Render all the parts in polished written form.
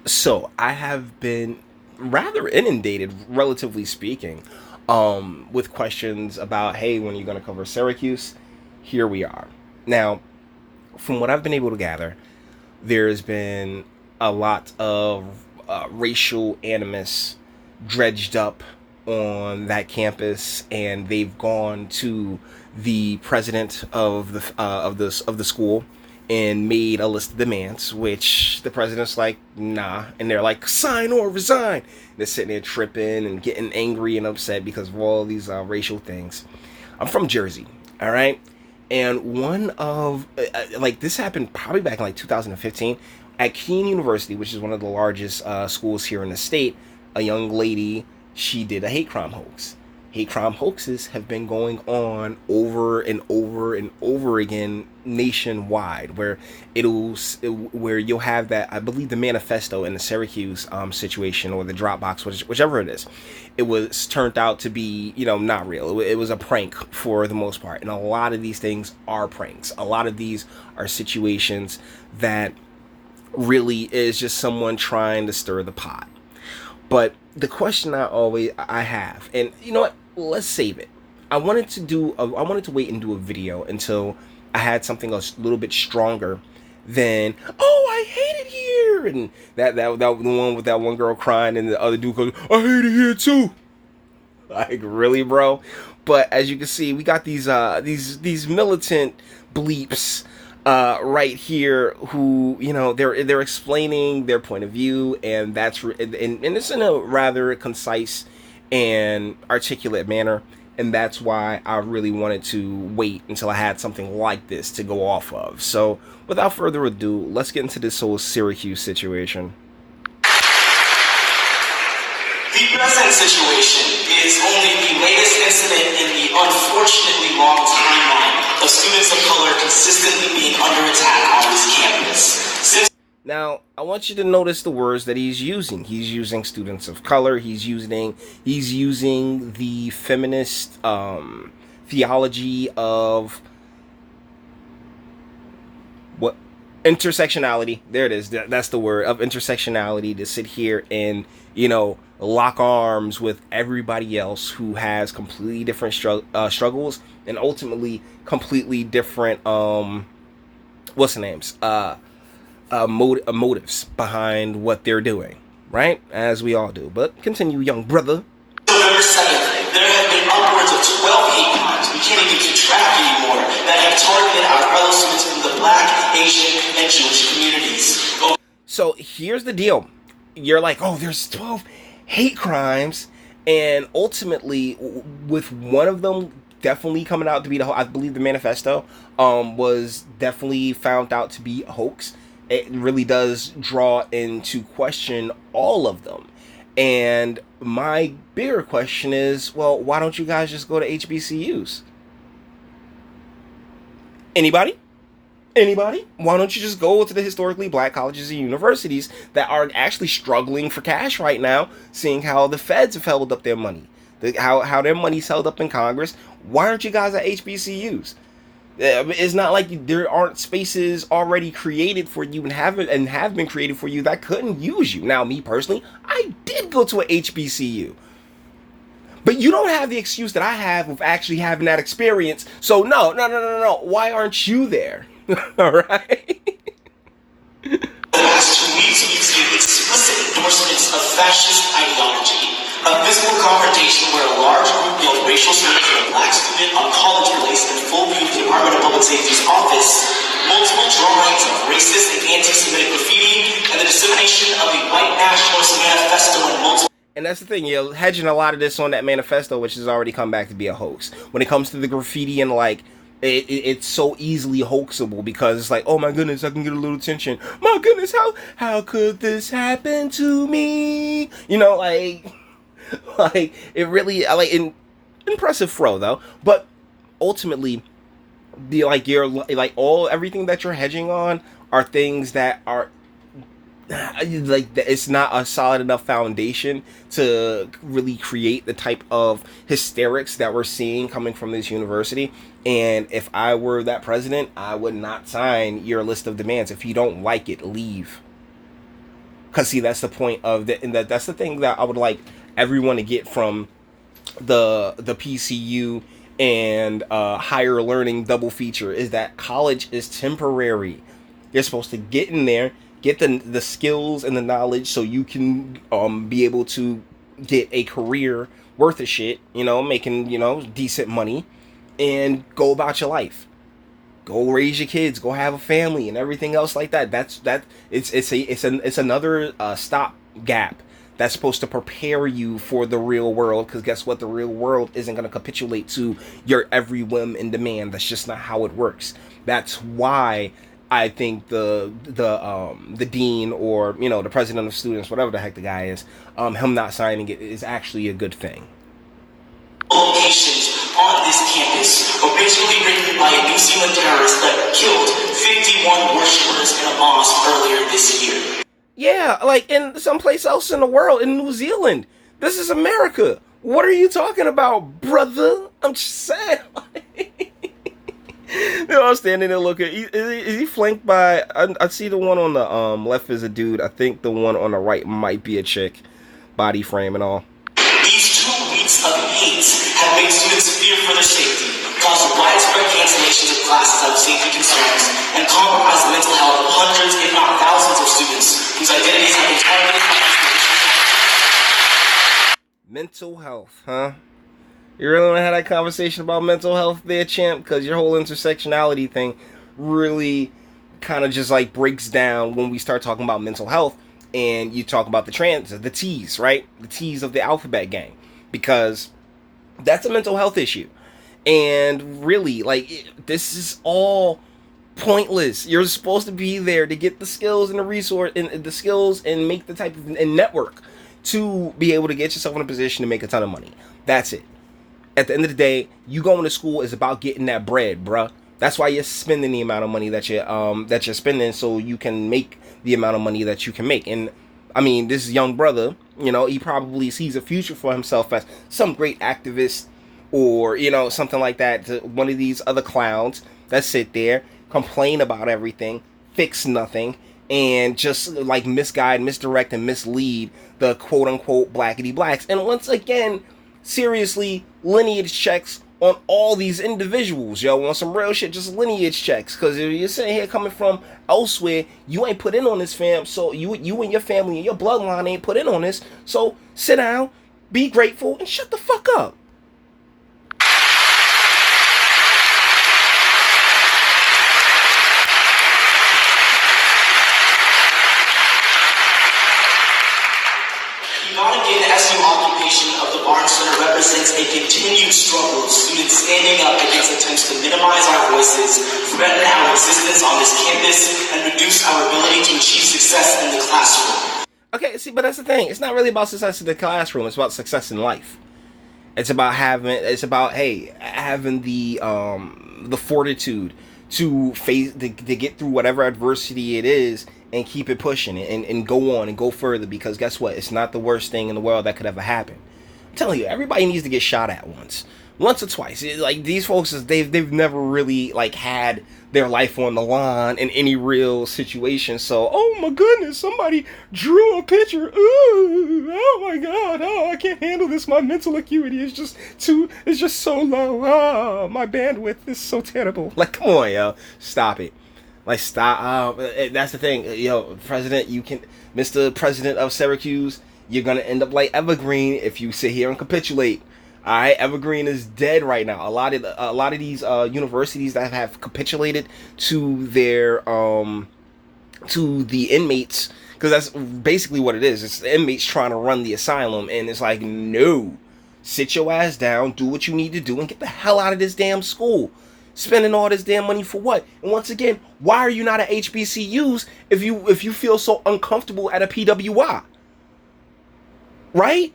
So I have been rather inundated, relatively speaking, with questions about, hey, when are you going to cover Syracuse? Here we are. Now, from what I've been able to gather, there's been a lot of racial animus dredged up on that campus, and they've gone to the president of the school and made a list of demands, which the president's like, nah, and they're like, sign or resign. They're sitting there tripping and getting angry and upset because of all these racial things. I'm from Jersey, all right, and one of like this happened probably back in like 2015 at Keene University, which is one of the largest schools here in the state. A young lady, she did a hate crime hoax. Hate crime hoaxes have been going on over and over and over again nationwide, where where you'll have that, I believe, the manifesto in the Syracuse situation, or the Dropbox, whichever it is. It was turned out to be, not real. It was a prank for the most part, and a lot of these things are pranks. A lot of these are situations that really is just someone trying to stir the pot. But the question I have, and you know what, let's save it. I wanted to wait and do a video until I had something else a little bit stronger than, oh, I hate it here, and that the one with that one girl crying and the other dude goes, I hate it here too. Like, really, bro? But as you can see, we got these militant bleeps right here who, they're explaining their point of view, and and it's in a rather concise and articulate manner. And that's why I really wanted to wait until I had something like this to go off of. So without further ado, let's get into this whole Syracuse situation. The present situation is only the latest incident in the unfortunately long timeline of students of color consistently being under attack on this campus. Now, I want you to notice the words that he's using. He's using students of color. He's using the feminist theology of what, intersectionality. There it is. That's the word, of intersectionality, to sit here and lock arms with everybody else who has completely different struggles, and ultimately completely different what's the names motives behind what they're doing, right? As we all do. But continue, young brother. November 7th, there have been upwards of 12 hate crimes, we can't even keep track anymore, that have targeted our fellow students from the Black, Asian, and Jewish communities. So here's the deal. You're like, oh, there's 12 hate crimes, and ultimately, with one of them definitely coming out to be I believe the manifesto was definitely found out to be a hoax. It really does draw into question all of them. And my bigger question is, well, why don't you guys just go to HBCUs? Anybody? Anybody? Why don't you just go to the historically black colleges and universities that are actually struggling for cash right now, seeing how the feds have held up their money, how their money's held up in Congress? Why aren't you guys at HBCUs? It's not like there aren't spaces already created for you and have been created for you that couldn't use you. Now, me personally, I did go to a HBCU. But you don't have the excuse that I have of actually having that experience. So no. Why aren't you there? All right. The past 2 weeks, we've seen explicit endorsements of fascist ideology, a physical confrontation where a large group yelled racial slurs at a black student on college place in full view of the Department of Public Safety's office, multiple drawings of racist and anti-Semitic graffiti, and the dissemination of a white nationalist manifesto in multiple. And that's the thing, you're hedging a lot of this on that manifesto, which has already come back to be a hoax. When it comes to the graffiti and it's so easily hoaxable, because it's like, oh my goodness, I can get a little attention. My goodness, how could this happen to me? Like it really, impressive throw though. But ultimately, everything that you're hedging on are things that are it's not a solid enough foundation to really create the type of hysterics that we're seeing coming from this university. And if I were that president, I would not sign your list of demands. If you don't like it, leave. Cause see, that's the point of and that's the thing that I would like everyone to get from the PCU and higher learning double feature is that college is temporary. You're supposed to get in there, get the skills and the knowledge so you can be able to get a career worth of shit, making, decent money, and go about your life. Go raise your kids, go have a family and everything else like that. It's another stop gap that's supposed to prepare you for the real world, because guess what, the real world isn't going to capitulate to your every whim and demand. That's just not how it works. That's why I think the dean, or the president of students, whatever the heck the guy is, him not signing it is actually a good thing. Locations on this campus, originally written by a New Zealand terrorist that killed 51 worshippers in a mosque earlier this year. Yeah, like in someplace else in the world, in New Zealand. This is America. What are you talking about, brother? I'm just saying. They're all standing there looking. Is he flanked by? I see the one on the left is a dude. I think the one on the right might be a chick, body frame and all. These 2 weeks of hate have made students fear for their safety, caused widespread cancellations of classes out of safety concerns, and compromised the mental health of hundreds, if not thousands, of students whose identities have been targeted. Mental health, huh? You really want to have that conversation about mental health there, champ? Because your whole intersectionality thing really kind of just like breaks down when we start talking about mental health, and you talk about the T's, right? The T's of the alphabet gang, because that's a mental health issue. And really, like, this is all pointless. You're supposed to be there to get the skills and the resource and the skills and make the type of and network to be able to get yourself in a position to make a ton of money. That's it. At the end of the day, you going to school is about getting that bread, bruh. That's why you're spending the amount of money that you're spending, so you can make the amount of money that you can make. And I mean, this young brother, he probably sees a future for himself as some great activist, or something like that, to one of these other clowns that sit there, complain about everything, fix nothing, and just like misguide, misdirect, and mislead the quote-unquote blackity blacks. And once again, seriously, lineage checks on all these individuals, yo. On some real shit, just lineage checks. Because if you're sitting here coming from elsewhere, you ain't put in on this, fam. So you and your family and your bloodline ain't put in on this. So sit down, be grateful, and shut the fuck up. SU occupation of the Barnes Center represents a continued struggle of students standing up against attempts to minimize our voices, threaten our existence on this campus, and reduce our ability to achieve success in the classroom. Okay, see, but that's the thing. It's not really about success in the classroom. It's about success in life. It's about having the fortitude to face to get through whatever adversity it is, and keep it pushing and go on and go further, because guess what? It's not the worst thing in the world that could ever happen. I'm telling you, everybody needs to get shot at once or twice. Like, these folks, they've never really like had their life on the line in any real situation. So, oh my goodness, somebody drew a picture. Ooh, oh my God, oh, I can't handle this. My mental acuity is just so low. Oh, my bandwidth is so terrible. Like, come on, yo, stop it. Like, stop. That's the thing, yo, President. Mr. President of Syracuse, you're gonna end up like Evergreen if you sit here and capitulate. All right, Evergreen is dead right now. A lot of these universities that have capitulated to their to the inmates, because that's basically what it is. It's the inmates trying to run the asylum, and it's like, no, sit your ass down, do what you need to do, and get the hell out of this damn school. Spending all this damn money for what? And once again, why are you not at HBCUs if you feel so uncomfortable at a PWI? Right?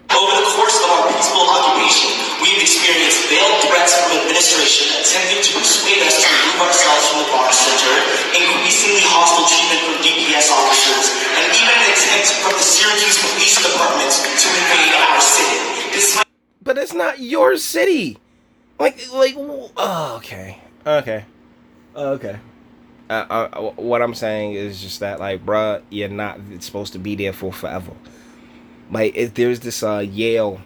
Over the course of our peaceful occupation, we've experienced veiled threats from administration attempting to persuade us to remove ourselves from the Barnes Center, increasingly hostile treatment from DPS officers, and even an attempt from the Syracuse Police Department to invade our city. But it's not your city. Like, oh, okay. What I'm saying is just that, like, bruh, you're not supposed to be there for forever. Like, there's this Yale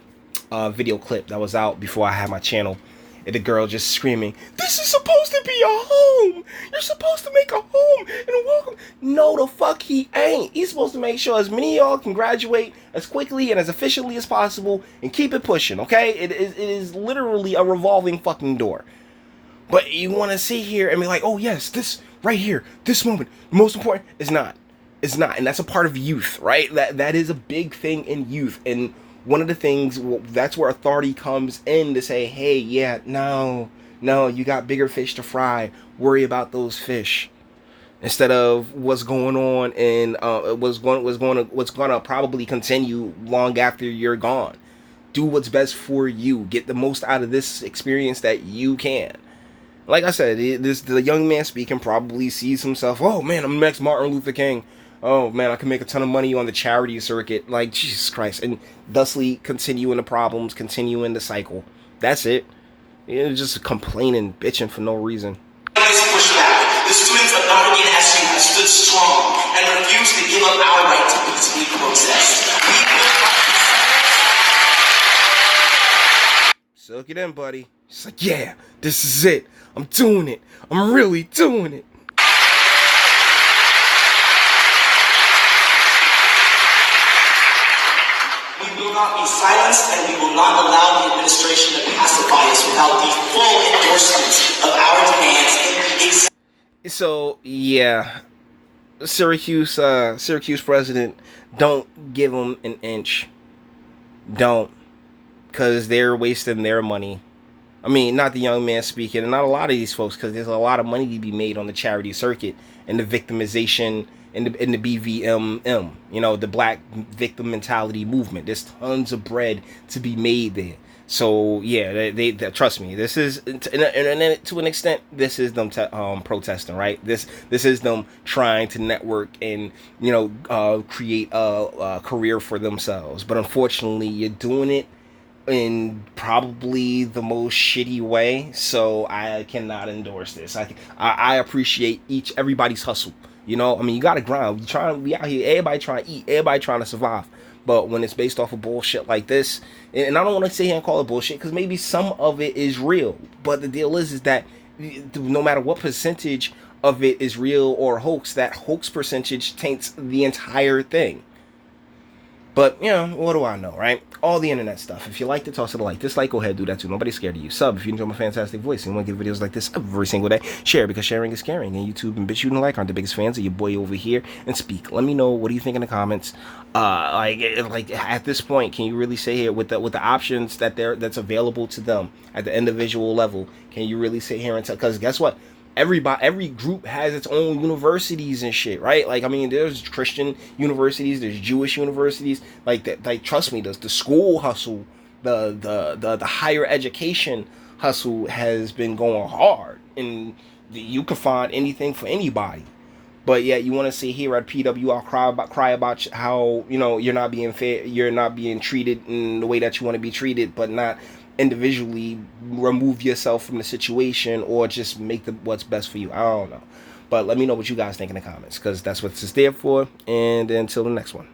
video clip that was out before I had my channel, and the girl just screaming, "This is supposed to be a home. You're supposed to make a home and a welcome." No, the fuck he ain't. He's supposed to make sure as many of y'all can graduate as quickly and as efficiently as possible and keep it pushing. Okay, it is literally a revolving fucking door. But you want to sit here and be like, "Oh yes, this right here, this moment, most important." It's not. It's not, and that's a part of youth, right? That is a big thing in youth, and one of the things, that's where authority comes in to say, "Hey, yeah, no, you got bigger fish to fry. Worry about those fish." Instead of what's going on and what's gonna probably continue long after you're gone. Do what's best for you. Get the most out of this experience that you can. Like I said, the young man speaking probably sees himself, "Oh man, I'm the next Martin Luther King. Oh man, I can make a ton of money on the charity circuit." Like, Jesus Christ. And thusly continuing the problems, continuing the cycle. That's it. You're just complaining, bitching for no reason. The students of Notre Dame SU have stood strong and refused to give up our right to peacefully protest. Soak it in, buddy. It's like, yeah, this is it. I'm doing it. I'm really doing it. We will not be silenced, and we will not allow the administration to pacify us without the full endorsement of our demands. So, yeah, Syracuse president, don't give them an inch. Don't. Because they're wasting their money. I mean, not the young man speaking, and not a lot of these folks, because there's a lot of money to be made on the charity circuit and the victimization and the BVMM, the Black Victim Mentality movement. There's tons of bread to be made there. So yeah, they trust me. This is, to an extent, this is them protesting, right? This is them trying to network and create a career for themselves. But unfortunately, you're doing it in probably the most shitty way, so I cannot endorse this. I appreciate everybody's hustle. I mean, you gotta grind. We out here, everybody trying to eat, everybody trying to survive. But when it's based off of bullshit like this, and I don't want to sit here and call it bullshit, because maybe some of it is real. But the deal is that no matter what percentage of it is real or hoax, that hoax percentage taints the entire thing. But, what do I know, right? All the internet stuff. If you liked it, toss it a like. Dislike, go ahead, do that too. Nobody's scared of you. Sub if you enjoy my fantastic voice and want to get videos like this every single day. Share, because sharing is caring. And YouTube and BitChute and like aren't the biggest fans of your boy over here. And speak. Let me know, what do you think in the comments? Like at this point, can you really say here with the options that's available to them at the individual level? Can you really sit here and tell? Because guess what? Every group has its own universities and shit, right? Like, I mean, there's Christian universities, there's Jewish universities, like that. Like, trust me, the school hustle, the higher education hustle has been going hard, and you can find anything for anybody. But yet you want to say here at PW, I'll cry about how you're not being fair, you're not being treated in the way that you want to be treated, but not individually remove yourself from the situation or just make what's best for you. I don't know. But let me know what you guys think in the comments, because that's what this is there for. And until the next one.